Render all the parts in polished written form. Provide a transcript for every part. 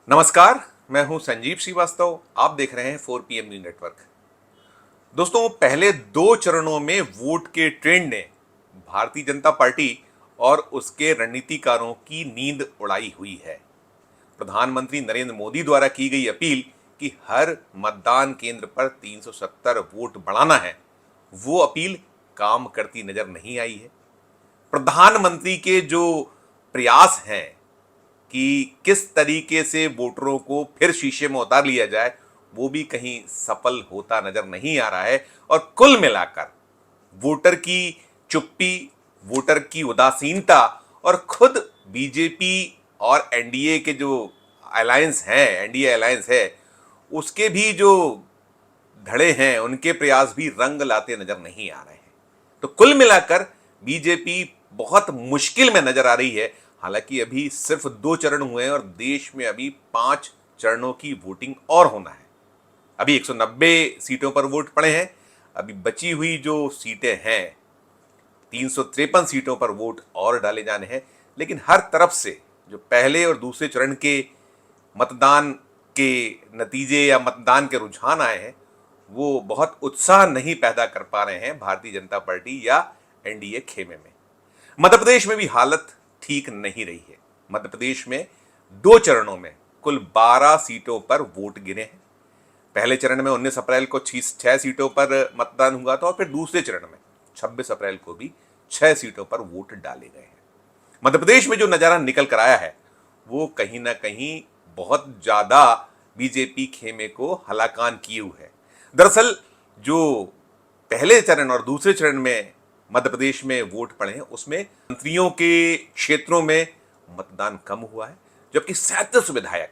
नमस्कार, मैं हूं संजीव श्रीवास्तव। आप देख रहे हैं 4PM न्यूज नेटवर्क। दोस्तों, पहले दो चरणों में वोट के ट्रेंड ने भारतीय जनता पार्टी और उसके रणनीतिकारों की नींद उड़ाई हुई है। प्रधानमंत्री नरेंद्र मोदी द्वारा की गई अपील कि हर मतदान केंद्र पर 370 वोट बढ़ाना है, वो अपील काम करती नजर नहीं आई है। प्रधानमंत्री के जो प्रयास हैं कि किस तरीके से वोटरों को फिर शीशे में उतार लिया जाए, वो भी कहीं सफल होता नजर नहीं आ रहा है। और कुल मिलाकर वोटर की चुप्पी, वोटर की उदासीनता और खुद बीजेपी और एनडीए के जो अलायंस हैं, एनडीए अलायंस है, उसके भी जो धड़े हैं, उनके प्रयास भी रंग लाते नजर नहीं आ रहे हैं। तो कुल मिलाकर बीजेपी बहुत मुश्किल में नजर आ रही है। हालांकि अभी सिर्फ 2 चरण हुए हैं और देश में अभी 5 चरणों की वोटिंग और होना है। अभी 190 सीटों पर वोट पड़े हैं। अभी बची हुई जो सीटें हैं, 353 सीटों पर वोट और डाले जाने हैं। लेकिन हर तरफ से जो पहले और दूसरे चरण के मतदान के नतीजे या मतदान के रुझान आए हैं, वो बहुत उत्साह नहीं पैदा कर पा रहे हैं भारतीय जनता पार्टी या एनडीए खेमे में। मध्य प्रदेश में भी हालत ठीक नहीं रही है। मध्य प्रदेश में 2 चरणों में कुल 12 सीटों पर वोट गिरे हैं। पहले चरण में 19 अप्रैल को 6 सीटों पर मतदान हुआ था और फिर दूसरे चरण में 26 अप्रैल को भी 6 सीटों पर वोट डाले गए हैं। मध्य प्रदेश में जो नजारा निकल कर आया है, वो कहीं ना कहीं बहुत ज्यादा बीजेपी खेमे को हलाकान किए हुए है। दरअसल जो पहले चरण और दूसरे चरण में मध्य प्रदेश में वोट पड़े हैं, उसमें मंत्रियों के क्षेत्रों में मतदान कम हुआ है, जबकि 37 विधायक,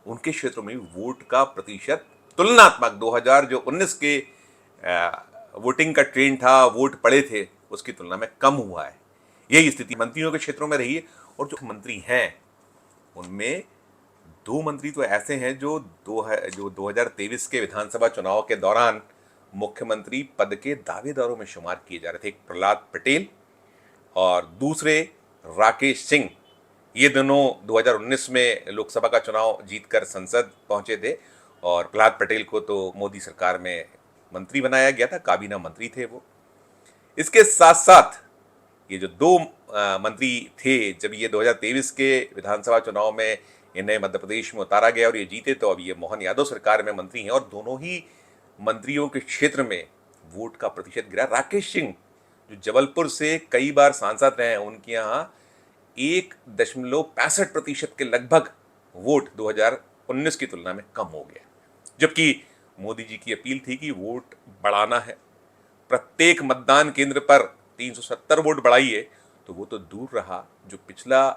उनके क्षेत्रों में वोट का प्रतिशत तुलनात्मक 2019 के वोटिंग का ट्रेंड था, वोट पड़े थे, उसकी तुलना में कम हुआ है। यही स्थिति मंत्रियों के क्षेत्रों में रही है। और जो मंत्री हैं, उनमें 2 मंत्री तो ऐसे हैं जो 2023 के विधानसभा चुनाव के दौरान मुख्यमंत्री पद के दावेदारों में शुमार किए जा रहे थे। एक प्रहलाद पटेल और दूसरे राकेश सिंह। ये दोनों 2019 में लोकसभा का चुनाव जीतकर संसद पहुंचे थे और प्रहलाद पटेल को तो मोदी सरकार में मंत्री बनाया गया था, काबीना मंत्री थे वो। इसके साथ साथ ये जो 2 मंत्री थे, जब ये 2023 के विधानसभा चुनाव में इन्हें मध्य प्रदेश में उतारा गया और ये जीते, तो अब ये मोहन यादव सरकार में मंत्री हैं और दोनों ही मंत्रियों के क्षेत्र में वोट का प्रतिशत गिरा। राकेश सिंह जो जबलपुर से कई बार सांसद रहे हैं, उनके यहाँ 1.65% के लगभग वोट 2019 की तुलना में कम हो गया। जबकि मोदी जी की अपील थी कि वोट बढ़ाना है, प्रत्येक मतदान केंद्र पर 370 वोट बढ़ाइए, तो वो तो दूर रहा। जो पिछला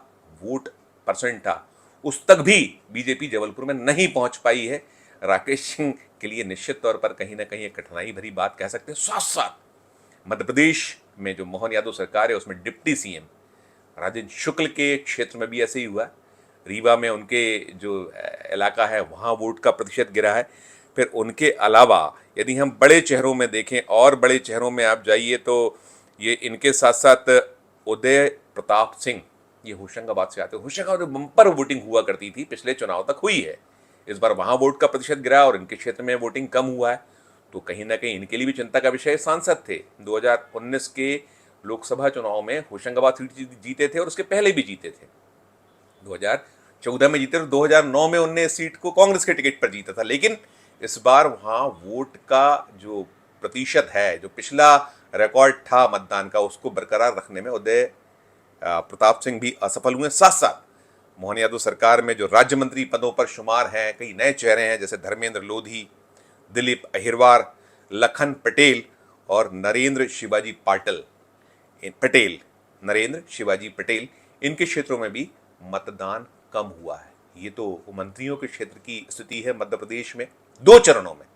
वोट परसेंट था, उस तक भी बीजेपी जबलपुर में नहीं पहुंच पाई है। राकेश सिंह के लिए निश्चित तौर पर कहीं ना कहीं एक कठिनाई भरी बात कह सकते हैं। साथ साथ मध्य प्रदेश में जो मोहन यादव सरकार है, उसमें डिप्टी सीएम राजेंद्र शुक्ल के क्षेत्र में भी ऐसे ही हुआ। रीवा में उनके जो इलाका है, वहाँ वोट का प्रतिशत गिरा है। फिर उनके अलावा यदि हम बड़े चेहरों में देखें, और बड़े चेहरों में आप जाइए, तो ये इनके साथ साथ उदय प्रताप सिंह, ये होशंगाबाद से आते हैं। होशंगाबाद में बम्पर वोटिंग हुआ करती थी, पिछले चुनाव तक हुई है। इस बार वहाँ वोट का प्रतिशत गिरा और इनके क्षेत्र में वोटिंग कम हुआ है, तो कहीं ना कहीं इनके लिए भी चिंता का विषय। सांसद थे 2019 के लोकसभा चुनाव में, होशंगाबाद सीट जीते थे और उसके पहले भी जीते थे। 2014 में जीते, तो 2009 में उनने इस सीट को कांग्रेस के टिकट पर जीता था। लेकिन इस बार वहाँ वोट का जो प्रतिशत है, जो पिछला रिकॉर्ड था मतदान का, उसको बरकरार रखने में उदय प्रताप सिंह भी असफल हुए। साथ साथ मोहन यादव सरकार में जो राज्य मंत्री पदों पर शुमार हैं, कई नए चेहरे हैं, जैसे धर्मेंद्र लोधी, दिलीप अहिरवार, लखन पटेल और नरेंद्र शिवाजी पटेल, इनके क्षेत्रों में भी मतदान कम हुआ है। ये तो मंत्रियों के क्षेत्र की स्थिति है मध्य प्रदेश में। 2 चरणों में,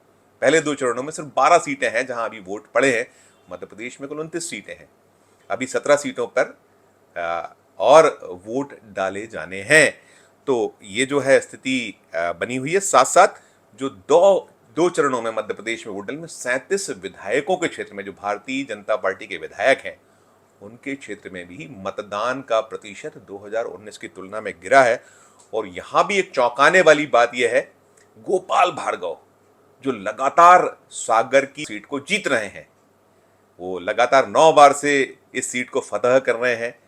पहले 2 चरणों में सिर्फ 12 सीटें हैं जहां अभी वोट पड़े हैं। मध्य प्रदेश में कुल 29 सीटें हैं। अभी 17 सीटों पर और वोट डाले जाने हैं। तो ये जो है स्थिति बनी हुई है। साथ साथ जो दो चरणों में मध्य प्रदेश में वोट डाले में 37 विधायकों के क्षेत्र में, जो भारतीय जनता पार्टी के विधायक हैं, उनके क्षेत्र में भी मतदान का प्रतिशत 2019 की तुलना में गिरा है। और यहां भी एक चौंकाने वाली बात यह है, गोपाल भार्गव जो लगातार सागर की सीट को जीत रहे हैं, वो लगातार 9 बार से इस सीट को फतह कर रहे हैं,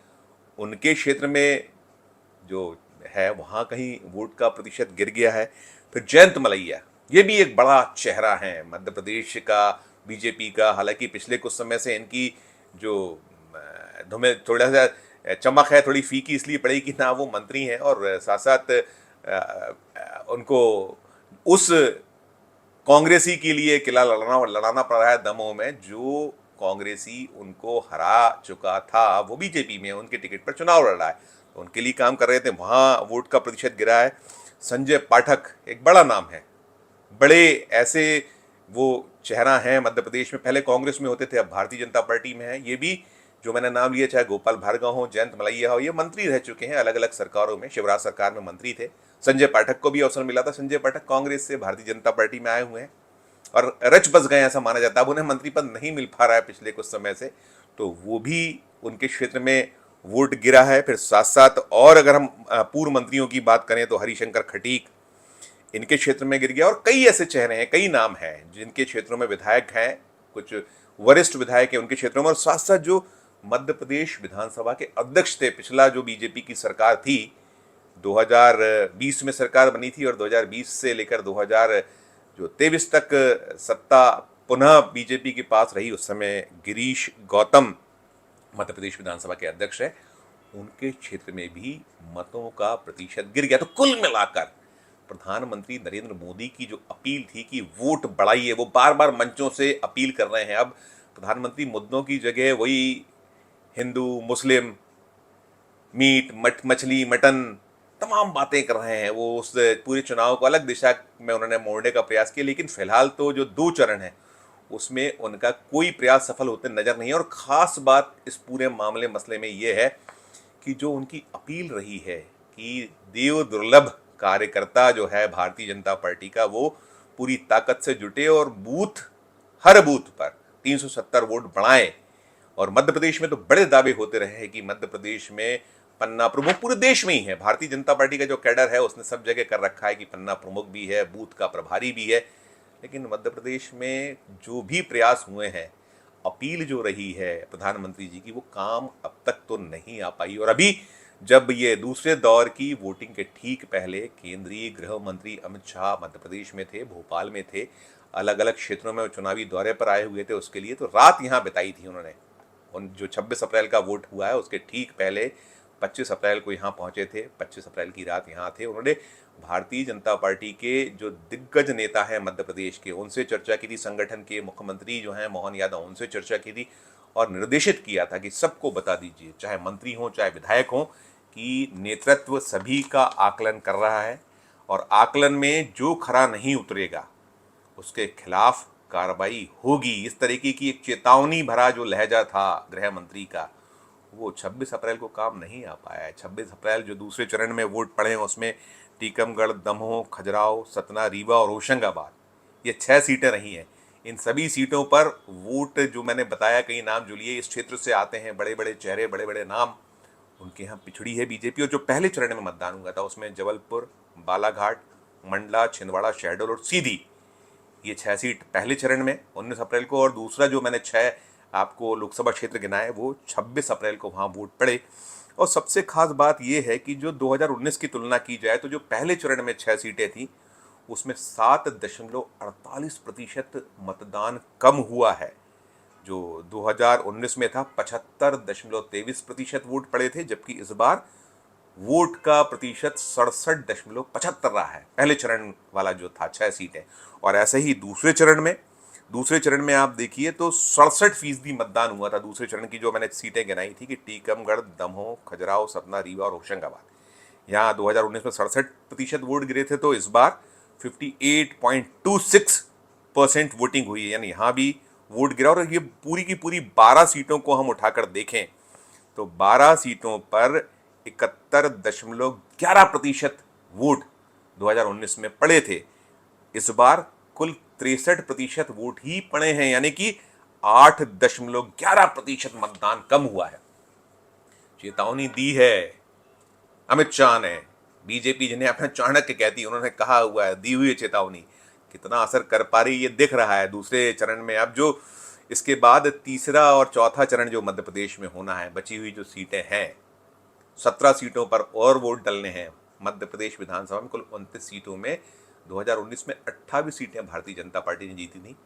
उनके क्षेत्र में जो है वहां कहीं वोट का प्रतिशत गिर गया है। फिर जयंत मलैया, ये भी एक बड़ा चेहरा है मध्य प्रदेश का, बीजेपी का। हालांकि पिछले कुछ समय से इनकी जो धुमें थोड़ा सा चमक है थोड़ी फीकी इसलिए पड़ी कि ना वो मंत्री हैं, और साथ साथ उनको उस कांग्रेसी के लिए किला लड़ाना पड़ रहा है दमोह में, जो कांग्रेसी उनको हरा चुका था, वो बीजेपी में उनके टिकट पर चुनाव लड़ रहा है, तो उनके लिए काम कर रहे थे, वहाँ वोट का प्रतिशत गिरा है। संजय पाठक एक बड़ा नाम है, बड़े ऐसे वो चेहरा हैं मध्य प्रदेश में, पहले कांग्रेस में होते थे, अब भारतीय जनता पार्टी में है। ये भी जो मैंने नाम लिया, चाहे गोपाल भार्गव हो, जयंत मलैया हो, ये मंत्री रह चुके हैं अलग अलग सरकारों में, शिवराज सरकार में मंत्री थे। संजय पाठक को भी अवसर मिला था, संजय पाठक कांग्रेस से भारतीय जनता पार्टी में आए हुए हैं और रच बस गए ऐसा माना जाता है। अब उन्हें मंत्री पद नहीं मिल पा रहा है पिछले कुछ समय से, तो वो भी उनके क्षेत्र में वोट गिरा है। फिर साथ साथ और अगर हम पूर्व मंत्रियों की बात करें तो हरिशंकर खटीक, इनके क्षेत्र में गिर गया। और कई ऐसे चेहरे हैं, कई नाम हैं जिनके क्षेत्रों में विधायक हैं, कुछ वरिष्ठ विधायक हैं उनके क्षेत्रों में, और साथ साथ जो मध्य प्रदेश विधानसभा के अध्यक्ष थे, पिछला जो बीजेपी की सरकार थी, 2020 में सरकार बनी थी और 2020 से लेकर 2023 तक सत्ता पुनः बीजेपी के पास रही, उस समय गिरीश गौतम मध्य प्रदेश विधानसभा के अध्यक्ष हैं, उनके क्षेत्र में भी मतों का प्रतिशत गिर गया। तो कुल मिलाकर प्रधानमंत्री नरेंद्र मोदी की जो अपील थी कि वोट बढ़ाइए, वो बार बार मंचों से अपील कर रहे हैं। अब प्रधानमंत्री मुद्दों की जगह वही हिंदू मुस्लिम, मीट मछली मटन तमाम बातें कर रहे हैं, वो उस पूरे चुनाव को अलग दिशा में उन्होंने मोड़ने का प्रयास किया। लेकिन फिलहाल तो जो 2 चरण है उसमें उनका कोई प्रयास सफल होते नजर नहीं है। और खास बात इस पूरे मामले मसले में ये है कि जो उनकी अपील रही है कि देव दुर्लभ कार्यकर्ता जो है भारतीय जनता पार्टी का, वो पूरी ताकत से जुटे और हर बूथ पर 370 वोट बढ़ाएं। और मध्य प्रदेश में तो बड़े दावे होते रहे हैं कि मध्य प्रदेश में पन्ना प्रमुख पूरे देश में ही है, भारतीय जनता पार्टी का जो कैडर है उसने सब जगह कर रखा है कि पन्ना प्रमुख भी है, बूथ का प्रभारी भी है। लेकिन मध्य प्रदेश में जो भी प्रयास हुए हैं, अपील जो रही है प्रधानमंत्री जी की, वो काम अब तक तो नहीं आ पाई। और अभी जब ये दूसरे दौर की वोटिंग के ठीक पहले केंद्रीय गृह मंत्री अमित शाह मध्य प्रदेश में थे, भोपाल में थे, अलग अलग क्षेत्रों में चुनावी दौरे पर आए हुए थे, उसके लिए तो रात यहाँ बिताई थी उन्होंने। उन जो 26 अप्रैल का वोट हुआ है उसके ठीक पहले 25 अप्रैल को यहाँ पहुंचे थे, 25 अप्रैल की रात यहाँ थे। उन्होंने भारतीय जनता पार्टी के जो दिग्गज नेता हैं मध्य प्रदेश के, उनसे चर्चा की थी, संगठन के मुख्यमंत्री जो हैं मोहन यादव, उनसे चर्चा की थी और निर्देशित किया था कि सबको बता दीजिए, चाहे मंत्री हों चाहे विधायक हों, कि नेतृत्व सभी का आकलन कर रहा है और आकलन में जो खरा नहीं उतरेगा उसके खिलाफ कार्रवाई होगी। इस तरीके की एक चेतावनी भरा जो लहजा था गृह मंत्री का, वो 26 अप्रैल को काम नहीं आ पाया है। 26 अप्रैल जो दूसरे चरण में वोट पड़े हैं उसमें टीकमगढ़, दमोह, खजुराहो, सतना, रीवा और होशंगाबाद, ये 6 सीटें रही हैं। इन सभी सीटों पर वोट जो मैंने बताया, कई नाम जो लिए इस क्षेत्र से आते हैं, बड़े बड़े चेहरे, बड़े बड़े नाम, उनके यहाँ पिछड़ी है बीजेपी। और जो पहले चरण में मतदान हुआ था उसमें जबलपुर, बालाघाट, मंडला, छिंदवाड़ा, शहडोल और सीधी, ये 6 सीट पहले चरण में 19 अप्रैल को, और दूसरा जो मैंने 6 आपको लोकसभा क्षेत्र गिनाए वो 26 अप्रैल को वहाँ वोट पड़े। और सबसे खास बात ये है कि जो 2019 की तुलना की जाए तो जो पहले चरण में 6 सीटें थी उसमें 7.48% मतदान कम हुआ है। जो 2019 में था 75.23% वोट पड़े थे, जबकि इस बार वोट का प्रतिशत 67.75 रहा है, पहले चरण वाला जो था 6 सीटें। और ऐसे ही दूसरे चरण में आप देखिए तो 67% मतदान हुआ था दूसरे चरण की, जो मैंने सीटें गिनाई थी कि टीकमगढ़, दमोह, खजुराहो, सतना, रीवा और होशंगाबाद। यहाँ 2019 में 67% वोट गिरे थे, तो इस बार 58.26% वोटिंग हुई है, यानी यहाँ भी वोट गिरा। और ये पूरी की पूरी 12 सीटों को हम उठाकर देखें तो 12 सीटों पर 71.11% वोट 2019 में पड़े थे। इस बार कुल 63% वोट ही पड़े हैं, यानी कि 8.11% मतदान कम हुआ है। चेतावनी दी है अमित शाह ने। बीजेपी जिन्हें अपना चाणक्य कहती है, उन्होंने कहा हुआ है, दी हुई है चेतावनी। कितना असर कर पा रही ये दिख रहा है दूसरे चरण में। अब जो इसके बाद तीसरा और चौथा चरण जो मध्य प्रदेश में होना है, बची हुई जो सीटें हैं, 17 सीटों पर और वोट डलने हैं। मध्य प्रदेश विधानसभा में कुल 29 सीटों में 2019 में 28 सीटें भारतीय जनता पार्टी ने जीती थी,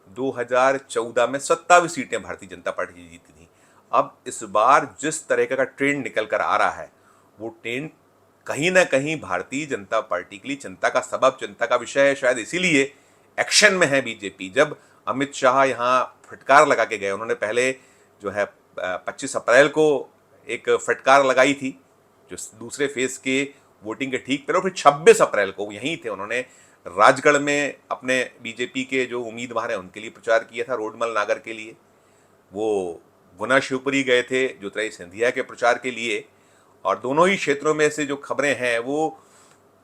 2014 में 27 सीटें भारतीय जनता पार्टी ने जीती थी। अब इस बार जिस तरह का ट्रेंड निकल कर आ रहा है, वो ट्रेंड कहीं ना कहीं भारतीय जनता पार्टी के लिए चिंता का सबब, चिंता का विषय है। शायद इसीलिए एक्शन में है बीजेपी। जब अमित शाह यहाँ फटकार लगा के गए, उन्होंने पहले जो है 25 अप्रैल को एक फटकार लगाई थी जो दूसरे फेज के वोटिंग के ठीक पहले, और फिर 26 अप्रैल को यहीं थे, उन्होंने राजगढ़ में अपने बीजेपी के जो उम्मीदवार हैं उनके लिए प्रचार किया था, रोडमल नागर के लिए। वो गुना शिवपुरी गए थे ज्योतिरादित्य सिंधिया के प्रचार के लिए। और दोनों ही क्षेत्रों में से जो खबरें हैं वो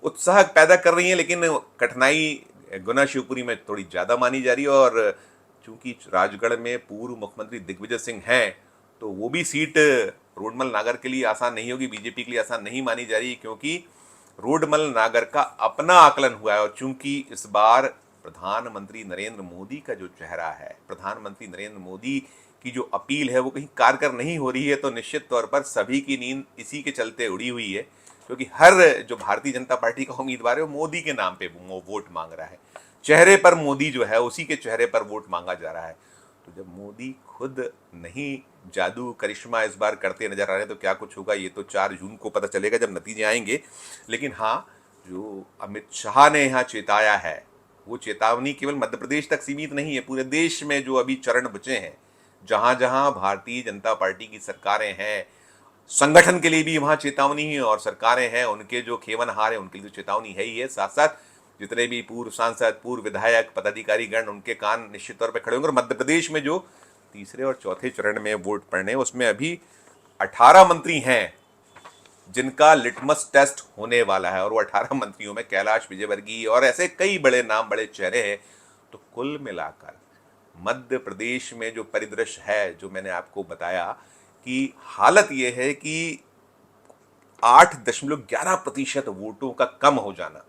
उत्साह पैदा कर रही हैं, लेकिन कठिनाई गुना शिवपुरी में थोड़ी ज़्यादा मानी जा रही है। और चूंकि राजगढ़ में पूर्व मुख्यमंत्री दिग्विजय सिंह हैं, तो वो भी सीट रोडमल नागर के लिए आसान नहीं होगी, बीजेपी के लिए आसान नहीं मानी जा रही, क्योंकि रोडमल नागर का अपना आकलन हुआ है। और चूंकि इस बार प्रधानमंत्री नरेंद्र मोदी का जो चेहरा है, प्रधानमंत्री नरेंद्र मोदी की जो अपील है वो कहीं कारगर नहीं हो रही है, तो निश्चित तौर पर सभी की नींद इसी के चलते उड़ी हुई है, क्योंकि हर जो भारतीय जनता पार्टी का उम्मीदवार है वो मोदी के नाम पे वोट मांग रहा है। चेहरे पर मोदी जो है, उसी के चेहरे पर वोट मांगा जा रहा है। तो जब मोदी खुद नहीं जादू करिश्मा इस बार करते नजर आ रहे हैं, तो क्या कुछ होगा ये तो 4 जून को पता चलेगा जब नतीजे आएंगे। लेकिन हाँ, जो अमित शाह ने यहाँ चेताया है, वो चेतावनी केवल मध्य प्रदेश तक सीमित नहीं है। पूरे देश में जो अभी चरण बचे हैं, जहां जहां भारतीय जनता पार्टी की सरकारें हैं, संगठन के लिए भी वहां चेतावनी है, और सरकारें हैं उनके जो खेवनहार है उनके लिए तो चेतावनी है ही है। साथ साथ जितने भी पूर्व सांसद, पूर्व विधायक, पदाधिकारी गण, उनके कान निश्चित तौर पर खड़े होंगे। और मध्य प्रदेश में जो तीसरे और चौथे चरण में वोट पड़ने, उसमें अभी 18 मंत्री हैं जिनका लिटमस टेस्ट होने वाला है। और वो 18 मंत्रियों में कैलाश विजयवर्गीय और ऐसे कई बड़े नाम, बड़े चेहरे हैं। तो कुल मिलाकर मध्य प्रदेश में जो परिदृश्य है, जो मैंने आपको बताया कि हालत यह है कि 8.11% वोटों का कम हो जाना।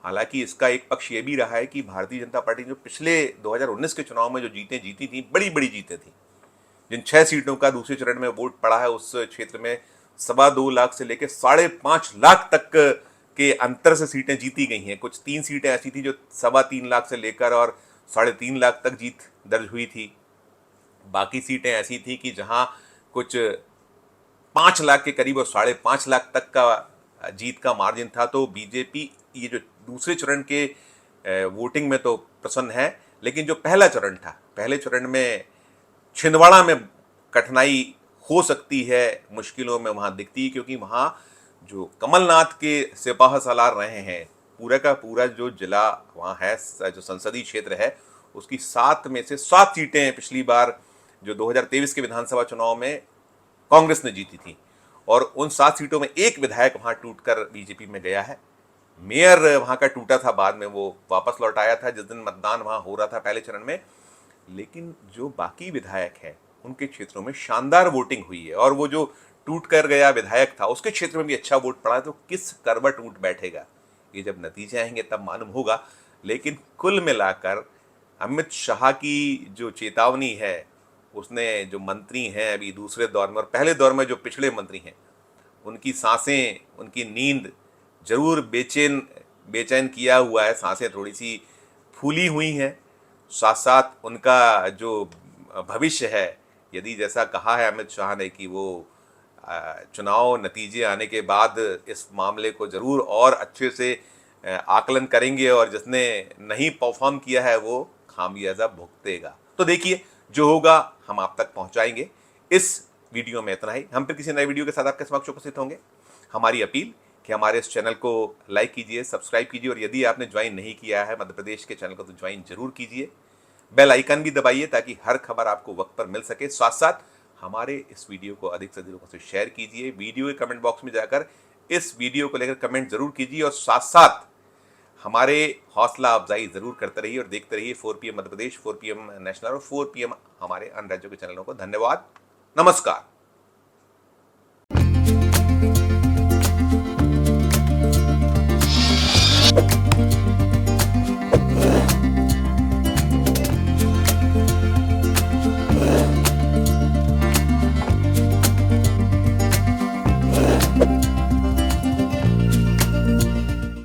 हालांकि इसका एक पक्ष ये भी रहा है कि भारतीय जनता पार्टी जो पिछले 2019 के चुनाव में जो जीतें जीती थी, बड़ी बड़ी जीतें थी, जिन 6 सीटों का दूसरे चरण में वोट पड़ा है, उस क्षेत्र में 2.25 लाख से लेकर 5.5 लाख तक के अंतर से सीटें जीती गई हैं। कुछ 3 सीटें ऐसी थी जो 3.25 लाख से लेकर और 3.5 लाख तक जीत दर्ज हुई थी। बाकी सीटें ऐसी थी कि जहां कुछ 5 लाख के करीब और 5.5 लाख तक का जीत का मार्जिन था। तो बीजेपी ये जो दूसरे चरण के वोटिंग में तो प्रसन्न है, लेकिन जो पहला चरण था, पहले चरण में छिंदवाड़ा में कठिनाई हो सकती है, मुश्किलों में वहां दिखती है, क्योंकि वहां जो कमलनाथ के सिपाह सालार रहे हैं, पूरा का पूरा जो जिला वहाँ है, जो संसदीय क्षेत्र है, उसकी 7 में से 7 सीटें पिछली बार जो 2023 के विधानसभा चुनाव में कांग्रेस ने जीती थी। और उन 7 सीटों में एक विधायक वहाँ टूटकर बीजेपी में गया है। मेयर वहाँ का टूटा था, बाद में वो वापस लौट आया था जिस दिन मतदान वहाँ हो रहा था पहले चरण में। लेकिन जो बाकी विधायक हैं उनके क्षेत्रों में शानदार वोटिंग हुई है, और वो जो टूट कर गया विधायक था उसके क्षेत्र में भी अच्छा वोट पड़ा है। तो किस करवट ऊँट बैठेगा, ये जब नतीजे आएंगे तब मालूम होगा। लेकिन कुल मिलाकर अमित शाह की जो चेतावनी है, उसने जो मंत्री हैं अभी दूसरे दौर में और पहले दौर में जो पिछड़े मंत्री हैं, उनकी सांसें, उनकी नींद जरूर बेचैन किया हुआ है। सांसें थोड़ी सी फूली हुई हैं। साथ साथ उनका जो भविष्य है, यदि जैसा कहा है अमित शाह ने कि वो चुनाव नतीजे आने के बाद इस मामले को जरूर और अच्छे से आकलन करेंगे, और जिसने नहीं परफॉर्म किया है वो खामियाजा भुगतेगा। तो देखिए, जो होगा हम आप तक पहुंचाएंगे। इस वीडियो में इतना ही। हम फिर किसी नए वीडियो के साथ आपके समक्ष उपस्थित होंगे। हमारी अपील कि हमारे इस चैनल को लाइक कीजिए, सब्सक्राइब कीजिए, और यदि आपने ज्वाइन नहीं किया है मध्य प्रदेश के चैनल को तो ज्वाइन जरूर कीजिए। बेल आइकन भी दबाइए ताकि हर खबर आपको वक्त पर मिल सके। साथ साथ हमारे इस वीडियो को अधिक से अधिक लोगों से शेयर कीजिए। वीडियो के कमेंट बॉक्स में जाकर इस वीडियो को लेकर कमेंट जरूर कीजिए, और साथ साथ हमारे हौसला अफजाई जरूर करते रहिए और देखते रहिए 4PM Madhya Pradesh, 4PM national और 4PM हमारे अन्य राज्यों के चैनलों को। धन्यवाद, नमस्कार।